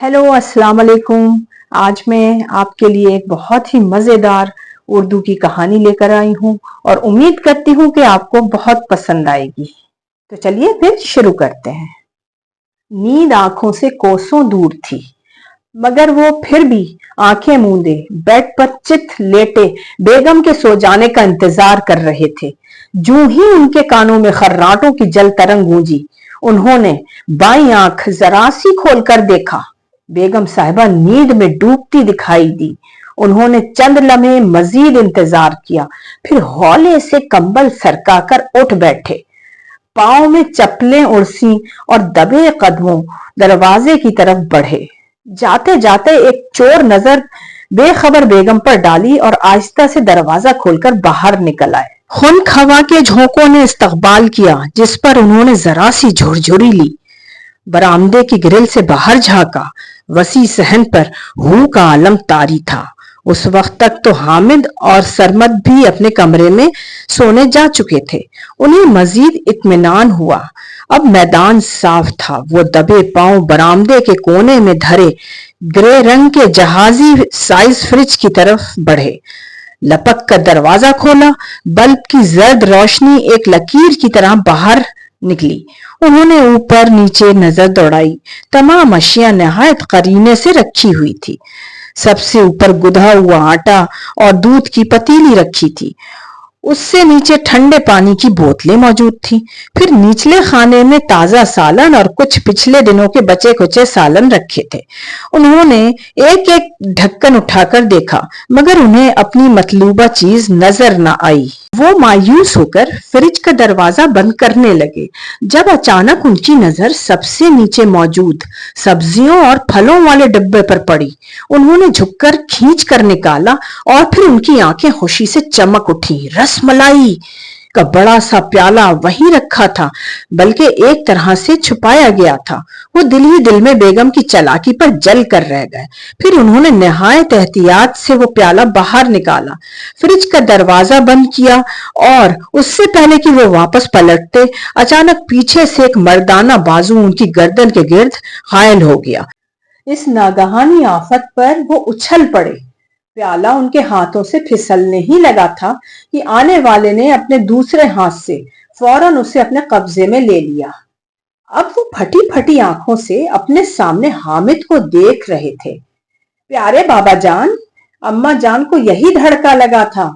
Hello अस्सलाम वालेकुम। आज मैं आपके लिए एक बहुत ही मजेदार उर्दू की कहानी लेकर आई हूँ और उम्मीद करती हूँ कि आपको बहुत पसंद आएगी। तो चलिए फिर शुरू करते हैं। नींद आंखों से कोसों दूर थी, मगर वो फिर भी आंखें मूंदे बेड पर चित लेटे बेगम के सो जाने का इंतजार कर रहे थे। जूं ही उनके कानों में खर्राटों की जल तरंग गूंजी, उन्होंने बाईं आंख जरा सी खोलकर देखा। बेगम साहिबा नींद में डूबती दिखाई दी। उन्होंने चंद लम्हे मजीद इंतजार किया, फिर हौले से कंबल सरकाकर उठ बैठे। पांव में चप्पलें उड़सी और दबे कदमों दरवाजे की तरफ बढ़े। जाते जाते एक चोर नजर बेखबर बेगम पर डाली और आहिस्ता से दरवाजा खोलकर बाहर निकल आए। खुनक हवा के झोंकों ने इस्तकबाल किया, जिस पर उन्होंने जरा सी झुरझुरी ली। बरामदे की ग्रिल से बाहर झांका। वसी सहन पर हू का आलम तारी था। उस वक्त तक तो हामिद और सरमद भी अपने कमरे में सोने जा चुके थे। उन्हें मजीद इत्मीनान हुआ। अब मैदान साफ था। वो दबे पांव बरामदे के कोने में धरे ग्रे रंग के जहाजी साइज फ्रिज की तरफ बढ़े। लपक कर दरवाजा खोला। बल्ब की जर्द रोशनी एक लकीर की तरह बाहर निकली। उन्होंने ऊपर नीचे नजर दौड़ाई। तमाम अशिया नहायत करीने से रखी हुई थी। सबसे ऊपर गुधा हुआ आटा और दूध की पतीली रखी थी। उससे नीचे ठंडे पानी की बोतलें मौजूद थी। फिर निचले खाने में ताजा सालन और कुछ पिछले दिनों के बचे कुचे सालन रखे थे। उन्होंने एक एक ढक्कन उठाकर देखा, मगर उन्हें अपनी मतलूबा चीज नजर न आई। वो मायूस होकर फ्रिज का दरवाजा बंद करने लगे, जब अचानक उनकी नजर सबसे नीचे मौजूद सब्जियों और फलों वाले डिब्बे पर पड़ी। उन्होंने झुककर खींच कर निकाला और फिर उनकी आंखें खुशी से चमक उठी। रसमलाई का बड़ा सा प्याला वहीं रखा था, बल्कि एक तरह से छुपाया गया था। वो दिल ही दिल में बेगम की चालाकी पर जल कर रह गए। फिर उन्होंने निहायत एहतियात से वो प्याला बाहर निकाला, फ्रिज का दरवाजा बंद किया और उससे पहले कि वो वापस पलटते, अचानक पीछे से एक मर्दाना बाजू उनकी गर्दन के गिर्द घायल हो गया। इस नागहानी आफत पर वो उछल पड़े। प्याला उनके हाथों से फिसलने ही लगा था कि आने वाले ने अपने दूसरे हाथ से फौरन उसे अपने कब्जे में ले लिया। अब वो फटी फटी आंखों से अपने सामने हामिद को देख रहे थे। प्यारे बाबा जान, अम्मा जान को यही धड़का लगा था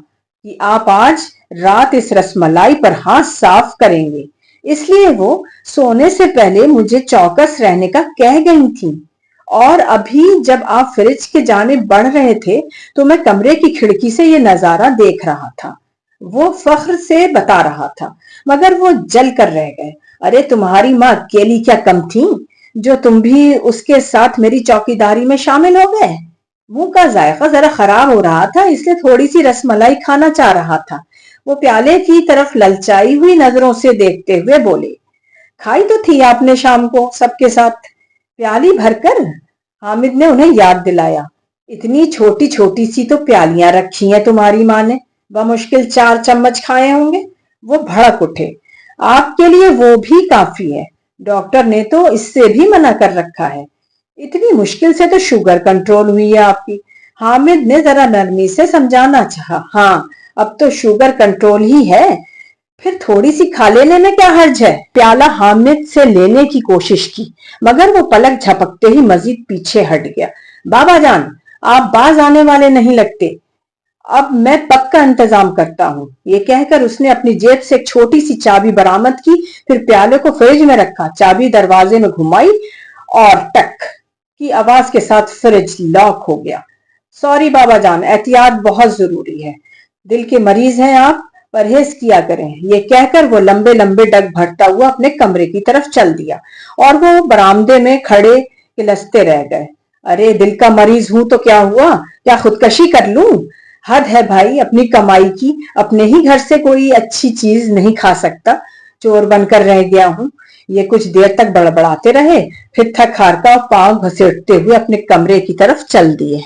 कि आप आज रात इस रसमलाई पर हाथ साफ करेंगे, इसलिए वो सोने से पहले मुझे चौकस रहने का कह गई थी। और अभी जब आप फ्रिज के जाने बढ़ रहे थे तो मैं कमरे की खिड़की से ये नजारा देख रहा था। वो फख्र से बता रहा था, मगर वो जल कर रह गए। अरे तुम्हारी माँ अकेली क्या कम थी, जो तुम भी उसके साथ मेरी चौकीदारी में शामिल हो गए। मुंह का जायका जरा खराब हो रहा था, इसलिए थोड़ी सी रसमलाई खाना चाह रहा था। वो प्याले की तरफ ललचाई हुई नजरों से देखते हुए बोले, खाई तो थी आपने शाम को सबके साथ प्याली भरकर। हामिद ने उन्हें याद दिलाया, इतनी छोटी छोटी सी तो प्यालियां रखी हैं तुम्हारी माँ ने, बमुश्किल 4 चम्मच खाए होंगे। वो भड़क उठे, आपके लिए वो भी काफी है, डॉक्टर ने तो इससे भी मना कर रखा है। इतनी मुश्किल से तो शुगर कंट्रोल हुई है आपकी। हामिद ने जरा नरमी से समझाना चाहा, हाँ अब तो शुगर कंट्रोल ही है, फिर थोड़ी सी खा लेने में क्या हर्ज है। प्याला हामिद से लेने की कोशिश की, मगर वो पलक झपकते ही मजीद पीछे हट गया। बाबा जान, आप बाज आने वाले नहीं लगते, अब मैं पक्का इंतजाम करता हूँ। ये कहकर उसने अपनी जेब से एक छोटी सी चाबी बरामद की, फिर प्याले को फ्रिज में रखा, चाबी दरवाजे में घुमाई और टक की आवाज के साथ फ्रिज लॉक हो गया। सॉरी बाबा जान, एहतियात बहुत जरूरी है, दिल के मरीज हैं आप, परहेज किया करें। ये कहकर वो लंबे लंबे डग भरता हुआ अपने कमरे की तरफ चल दिया और वो बरामदे में खड़े किलसते रह गए। अरे दिल का मरीज हूं तो क्या हुआ, क्या खुदकशी कर लूं? हद है भाई अपनी कमाई की, अपने ही घर से कोई अच्छी चीज नहीं खा सकता, चोर बनकर रह गया हूं। ये कुछ देर तक बड़बड़ाते रहे, फिर थक हार का पांव घसीटते हुए अपने कमरे की तरफ चल दिए।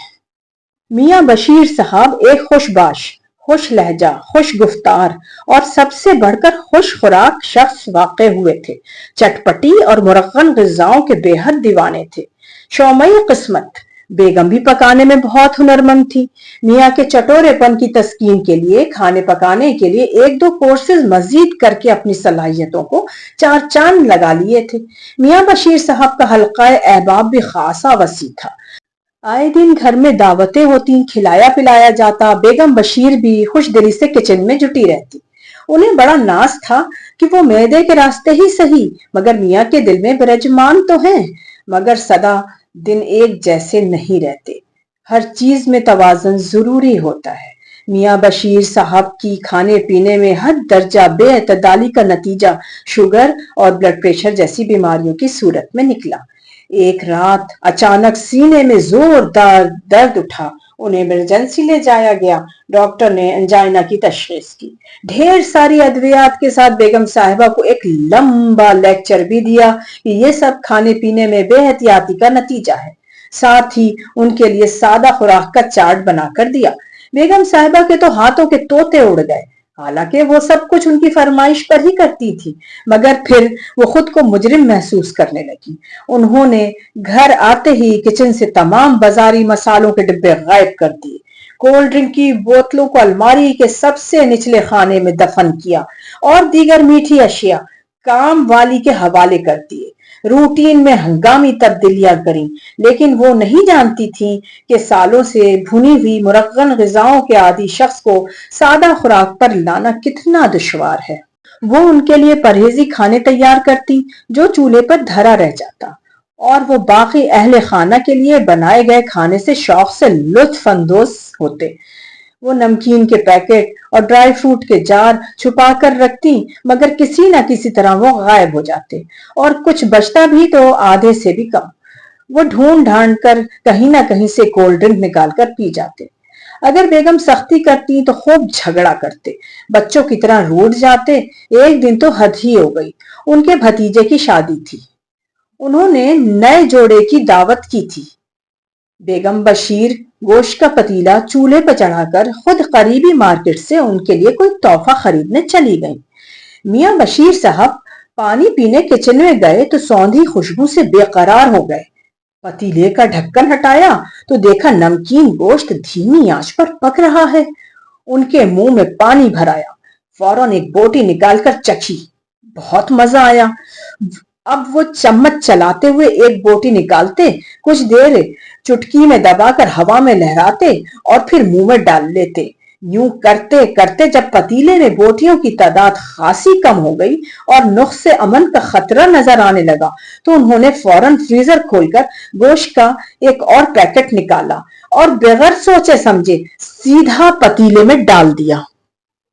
मियां बशीर साहब एक खुशबाश, खुश लहजा, खुश गुफ्तार और सबसे बढ़कर खुश खुराक शख्स वाक़े हुए थे। चटपटी और मुरक्कन ग़िज़ाओं के बेहद दीवाने थे। शौमई किस्मत। बेगम भी पकाने में बहुत हुनरमंद थी। मियाँ के चटोरेपन की तस्कीन के लिए खाने पकाने के लिए एक दो कोर्सेज मजीद करके अपनी सलाहियतों को चार चांद लगा लिए थे। मियाँ बशीर साहब का हल्का अहबाब भी खासा वसी था। आए दिन घर में दावतें होती, खिलाया पिलाया जाता। बेगम बशीर भी खुश दिली से किचन में जुटी रहती। उन्हें बड़ा नाज था कि वो मैदे के रास्ते ही सही मगर मियाँ के दिल में विराजमान तो हैं, मगर सदा दिन एक जैसे नहीं रहते। हर चीज में तवाज़ुन जरूरी होता है। मियाँ बशीर साहब की खाने पीने में हद दर्जा बेअतदाली का नतीजा शुगर और ब्लड प्रेशर जैसी बीमारियों की सूरत में निकला। एक रात अचानक सीने में जोरदार दर्द उठा। उन्हें इमरजेंसी ले जाया गया। डॉक्टर ने एंजाइना की तशखीस की। ढेर सारी अद्वियात के साथ बेगम साहिबा को एक लंबा लेक्चर भी दिया कि ये सब खाने पीने में बेहतियाती का नतीजा है। साथ ही उनके लिए सादा खुराक का चार्ट बनाकर दिया। बेगम साहिबा के तो हाथों के तोते उड़ गए। हालांकि वो सब कुछ उनकी फरमाइश पर ही करती थी, मगर फिर वो खुद को मुजरिम महसूस करने लगी। उन्होंने घर आते ही किचन से तमाम बाजारी मसालों के डिब्बे गायब कर दिए। कोल्ड ड्रिंक की बोतलों को अलमारी के सबसे निचले खाने में दफन किया और दीगर मीठी अशिया काम वाली के हवाले कर दिए। रूटीन में हंगामी तब्दीलियां करी, लेकिन वो नहीं जानती थी कि सालों से भुनी हुई मुरक्कन ग़िज़ाओं के आदी शख्स को सादा खुराक पर लाना कितना दुश्वार है। वो उनके लिए परहेजी खाने तैयार करती जो चूल्हे पर धरा रह जाता, और वो बाकी अहले खाना के लिए बनाए गए खाने से शौक से लुत्फ अंदोज होते। वो नमकीन के पैकेट और ड्राई फ्रूट के जार छुपा कर रखती, मगर किसी न किसी तरह वो गायब हो जाते, और कुछ बचता भी तो आधे से भी कम। वो ढूंढ ढांड कर कहीं ना कहीं से कोल्ड ड्रिंक निकाल कर पी जाते। अगर बेगम सख्ती करती तो खूब झगड़ा करते, बच्चों की तरह रूठ जाते। एक दिन तो हद ही हो गई। उनके भतीजे की शादी थी। उन्होंने नए जोड़े की दावत की थी। बेगम बशीर गोश्त का पतीला चूल्हे पर चढ़ाकर खुद करीबी मार्केट से उनके लिए कोई तोहफा खरीदने चली गईं। मियाँ बशीर साहब पानी पीने किचन में गए तो सौंधी खुशबू से बेकरार हो गए। पतीले का ढक्कन हटाया तो देखा नमकीन गोश्त धीमी आंच पर पक रहा है। उनके मुंह में पानी भर आया। फौरन एक बोटी निकालकर चखी। बहुत मजा आया। अब वो चम्मच चलाते हुए एक बोटी निकालते, कुछ देर चुटकी में दबाकर हवा में लहराते और फिर मुंह में डाल लेते। यूं करते करते जब पतीले में बोटियों की तादाद खासी कम हो गई और नुक्स से अमन का खतरा नजर आने लगा, तो उन्होंने फौरन फ्रीजर खोलकर गोश्त का एक और पैकेट निकाला और बगैर सोचे समझे सीधा पतीले में डाल दिया।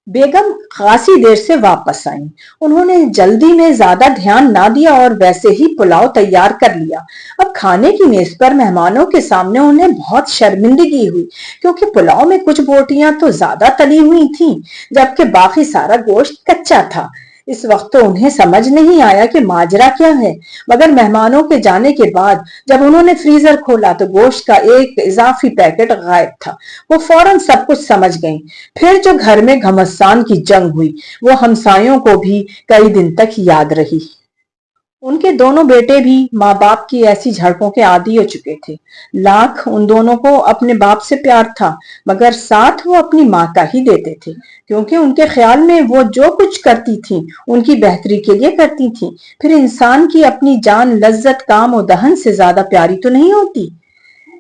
बेगम खासी देर से वापस आई। उन्होंने जल्दी में ज्यादा ध्यान ना दिया और वैसे ही पुलाव तैयार कर लिया। अब खाने की मेज पर मेहमानों के सामने उन्हें बहुत शर्मिंदगी हुई, क्योंकि पुलाव में कुछ बोटियां तो ज्यादा तली हुई थीं, जबकि बाकी सारा गोश्त कच्चा था। इस वक्त तो उन्हें समझ नहीं आया कि माजरा क्या है, मगर मेहमानों के जाने के बाद जब उन्होंने फ्रीजर खोला तो गोश्त का एक इजाफी पैकेट गायब था। वो फौरन सब कुछ समझ गईं। फिर जो घर में घमासान की जंग हुई वो हमसायों को भी कई दिन तक याद रही। उनके दोनों बेटे भी माँ बाप की ऐसी झड़पों के आदी हो चुके थे। लाख उन दोनों को अपने बाप से प्यार था, मगर साथ वो अपनी माँ का ही देते थे, क्योंकि उनके ख्याल में वो जो कुछ करती थी उनकी बेहतरी के लिए करती थी। फिर इंसान की अपनी जान लज्जत काम और दहन से ज्यादा प्यारी तो नहीं होती।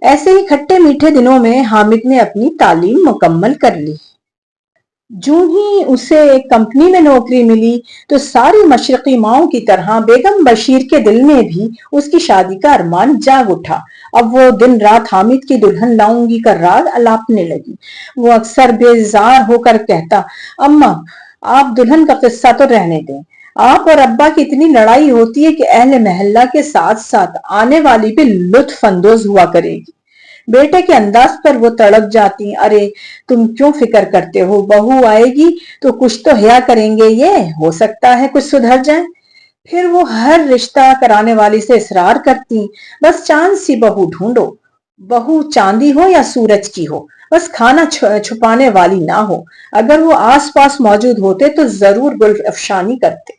ऐसे ही खट्टे मीठे दिनों में हामिद ने अपनी तालीम मुकम्मल कर ली। जूं ही उसे एक कंपनी में नौकरी मिली तो सारी मशरकी माओं की तरह बेगम बशीर के दिल में भी उसकी शादी का अरमान जाग उठा। अब वो दिन रात हामिद की दुल्हन लाऊंगी का राग अलापने लगी। वो अक्सर बेजार होकर कहता, अम्मा आप दुल्हन का किस्सा तो रहने दें। आप और अब्बा की इतनी लड़ाई होती है कि अहले महल्ला के साथ साथ आने वाली भी लुत्फ अंदोज हुआ करेगी। बेटे के अंदाज पर वो तड़प जाती, अरे तुम क्यों फिक्र करते हो, बहू आएगी तो कुछ तो हया करेंगे, ये हो सकता है कुछ सुधर जाए। फिर वो हर रिश्ता कराने वाली से इसरार करती, बस चांद सी बहू ढूंढो, बहू चांदी हो या सूरज की हो, बस खाना छुपाने वाली ना हो। अगर वो आस पास मौजूद होते तो जरूर गुल अफशानी करते।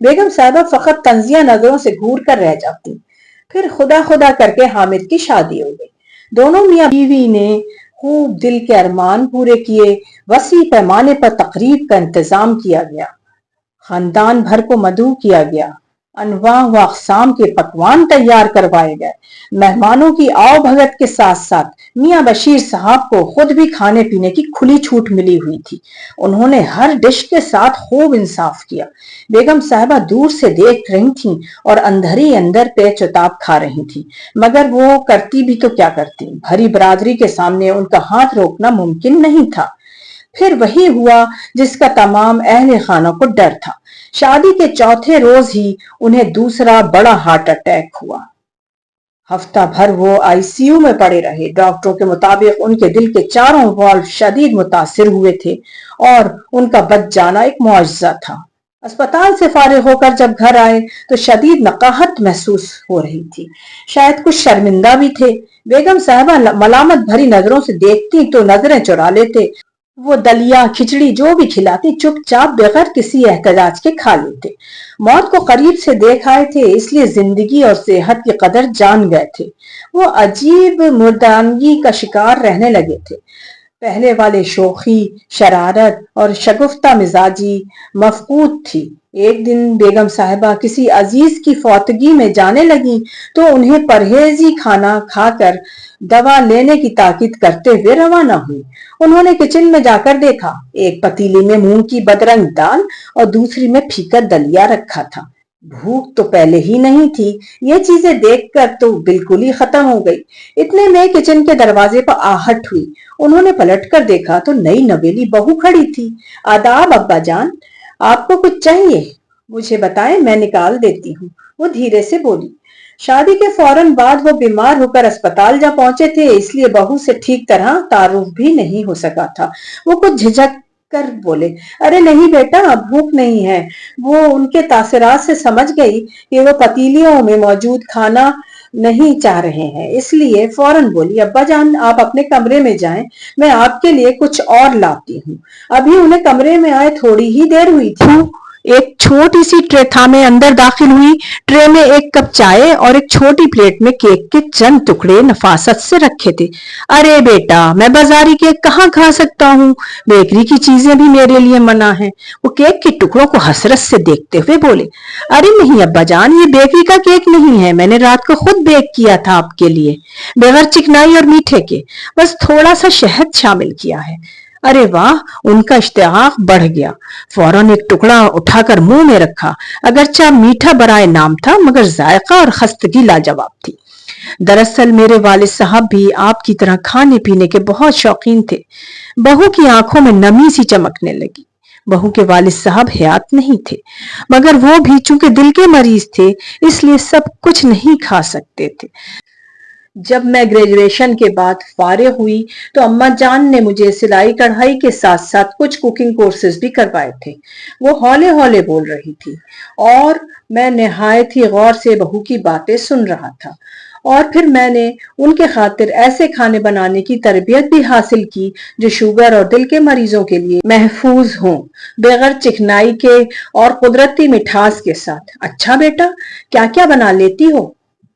बेगम साहबा फकत तंजिया नजरों से घूर कर रह जाती। پھر خدا خدا کر کے حامد کی شادی ہو گئی۔ دونوں میاں بیوی نے خوب دل کے ارمان پورے کیے، وسیع پیمانے پر تقریب کا انتظام کیا گیا، خاندان بھر کو مدعو کیا گیا، انواع و اقسام کے پکوان تیار کروائے گئے۔ مہمانوں کی آؤ بھگت کے ساتھ ساتھ میاں بشیر صاحب کو خود بھی کھانے پینے کی کھلی چھوٹ ملی ہوئی تھی۔ انہوں نے ہر ڈش کے ساتھ خوب انصاف کیا۔ بیگم صاحبہ دور سے دیکھ رہی تھیں اور اندر ہی اندر پیچ اتاب کھا رہی تھیں، مگر وہ کرتی بھی تو کیا کرتی، بھری برادری کے سامنے ان کا ہاتھ روکنا ممکن نہیں تھا۔ پھر وہی ہوا جس کا تمام اہل خانہ کو ڈر تھا۔ شادی کے چوتھے روز ہی انہیں دوسرا بڑا ہارٹ اٹیک ہوا۔ ہفتہ بھر وہ ICU میں پڑے رہے۔ ڈاکٹروں کے مطابق ان کے دل کے چاروں والو شدید متاثر ہوئے تھے اور ان کا بچ جانا ایک معجزہ تھا۔ اسپتال سے فارغ ہو کر جب گھر آئے تو شدید نقاہت محسوس ہو رہی تھی، شاید کچھ شرمندہ بھی تھے۔ بیگم صاحبہ ملامت بھری نظروں سے دیکھتی تو نظریں چرا لیتے۔ وہ دلیا کھچڑی جو بھی کھلاتی چپ چاپ بغیر کسی احتجاج کے کھا لیتے۔ موت کو قریب سے دیکھ آئے تھے، اس لیے زندگی اور صحت کی قدر جان گئے تھے۔ وہ عجیب مردانگی کا شکار رہنے لگے تھے۔ پہلے والے شوخی، شرارت اور شگفتہ مزاجی مفقود تھی۔ ایک دن بیگم صاحبہ کسی عزیز کی فوتگی میں جانے لگیں تو انہیں پرہیزی کھانا کھا کر دوا لینے کی تاکید کرتے ہوئے روانہ ہوئی۔ انہوں نے کچن میں جا کر دیکھا، ایک پتیلی میں مونگ کی بدرنگ دال اور دوسری میں پھیکا دلیا رکھا تھا۔ بھوک تو پہلے ہی نہیں تھی، یہ چیزیں دیکھ کر تو بالکل ہی ختم ہو گئی۔ اتنے میں کچن کے دروازے پر آہٹ ہوئی۔ انہوں نے پلٹ کر دیکھا تو نئی نویلی بہو کھڑی تھی۔ آداب ابا جان، آپ کو کچھ چاہیے؟ مجھے بتائیں، میں نکال دیتی ہوں، وہ دھیرے سے بولی۔ شادی کے فوراً بعد وہ بیمار ہو کر اسپتال جا پہنچے تھے، اس لیے بہو سے ٹھیک طرح تعارف بھی نہیں ہو سکا تھا۔ وہ کچھ جھجک کر بولے، ارے نہیں بیٹا، بھوک نہیں ہے۔ وہ ان کے تاثرات سے سمجھ گئی کہ وہ پتیلیوں میں موجود کھانا نہیں چاہ رہے ہیں، اس لیے فوراً بولی، ابا جان آپ اپنے کمرے میں جائیں، میں آپ کے لیے کچھ اور لاتی ہوں۔ ابھی انہیں کمرے میں آئے تھوڑی ہی دیر ہوئی تھی، ایک چھوٹی سی ٹرے تھامے اندر داخل ہوئی۔ ٹرے میں ایک کپ چائے اور ایک چھوٹی پلیٹ میں کیک کے چند ٹکڑے نفاست سے رکھے تھے۔ ارے بیٹا، میں بازاری کیک کہاں کھا سکتا ہوں، بیکری کی چیزیں بھی میرے لیے منع ہیں۔ وہ کیک کے ٹکڑوں کو حسرت سے دیکھتے ہوئے بولے، ارے نہیں ابا جان، یہ بیکری کا کیک نہیں ہے، میں نے رات کو خود بیک کیا تھا آپ کے لیے، بغیر چکنائی اور میٹھے کے، بس تھوڑا سا شہد شامل کیا ہے۔ ارے واہ، ان کا اشتیاق بڑھ گیا۔ فوراً ایک ٹکڑا اٹھا کر منہ میں رکھا، اگرچہ میٹھا برائے نام تھا مگر ذائقہ اور خستگی لاجواب تھی۔ دراصل میرے والد صاحب بھی آپ کی طرح کھانے پینے کے بہت شوقین تھے۔ بہو کی آنکھوں میں نمی سی چمکنے لگی۔ بہو کے والد صاحب حیات نہیں تھے، مگر وہ بھی چونکہ دل کے مریض تھے اس لیے سب کچھ نہیں کھا سکتے تھے۔ جب میں گریجویشن کے بعد فارغ ہوئی تو اماں جان نے مجھے سلائی کڑھائی کے ساتھ ساتھ کچھ کوکنگ کورسز بھی کروائے تھے۔ وہ ہولے ہولے بول رہی تھی اور میں نہایت ہی غور سے بہو کی باتیں سن رہا تھا، اور پھر میں نے ان کے خاطر ایسے کھانے بنانے کی تربیت بھی حاصل کی جو شوگر اور دل کے مریضوں کے لیے محفوظ ہوں، بغیر چکنائی کے اور قدرتی مٹھاس کے ساتھ۔ اچھا بیٹا، کیا کیا بنا لیتی ہو؟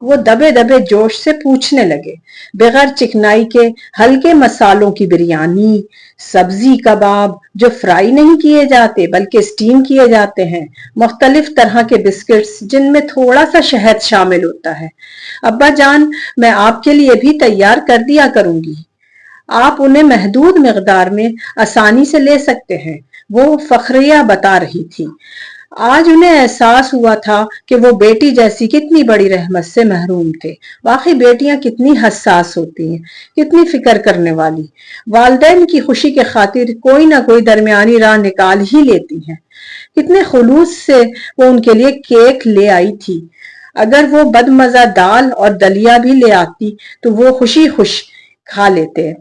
وہ دبے دبے جوش سے پوچھنے لگے۔ بغیر چکنائی کے ہلکے مسالوں کی بریانی، سبزی کباب جو فرائی نہیں کیے جاتے بلکہ سٹیم کیے جاتے ہیں، مختلف طرح کے بسکٹس جن میں تھوڑا سا شہد شامل ہوتا ہے۔ ابا جان، میں آپ کے لیے بھی تیار کر دیا کروں گی، آپ انہیں محدود مقدار میں آسانی سے لے سکتے ہیں، وہ فخریہ بتا رہی تھی۔ آج انہیں احساس ہوا تھا کہ وہ بیٹی جیسی کتنی بڑی رحمت سے محروم تھے۔ واقعی بیٹیاں کتنی حساس ہوتی ہیں، کتنی فکر کرنے والی، والدین کی خوشی کے خاطر کوئی نہ کوئی درمیانی راہ نکال ہی لیتی ہیں۔ کتنے خلوص سے وہ ان کے لیے کیک لے آئی تھی۔ اگر وہ بد مزہ دال اور دلیا بھی لے آتی تو وہ خوشی خوش کھا لیتے۔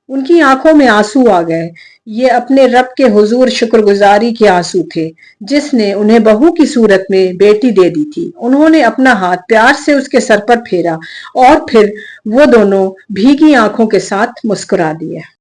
ان کی آنکھوں میں آنسو آ گئے۔ یہ اپنے رب کے حضور شکر گزاری کے آنسو تھے جس نے انہیں بہو کی صورت میں بیٹی دے دی تھی۔ انہوں نے اپنا ہاتھ پیار سے اس کے سر پر پھیرا اور پھر وہ دونوں بھیگی آنکھوں کے ساتھ مسکرا دیے۔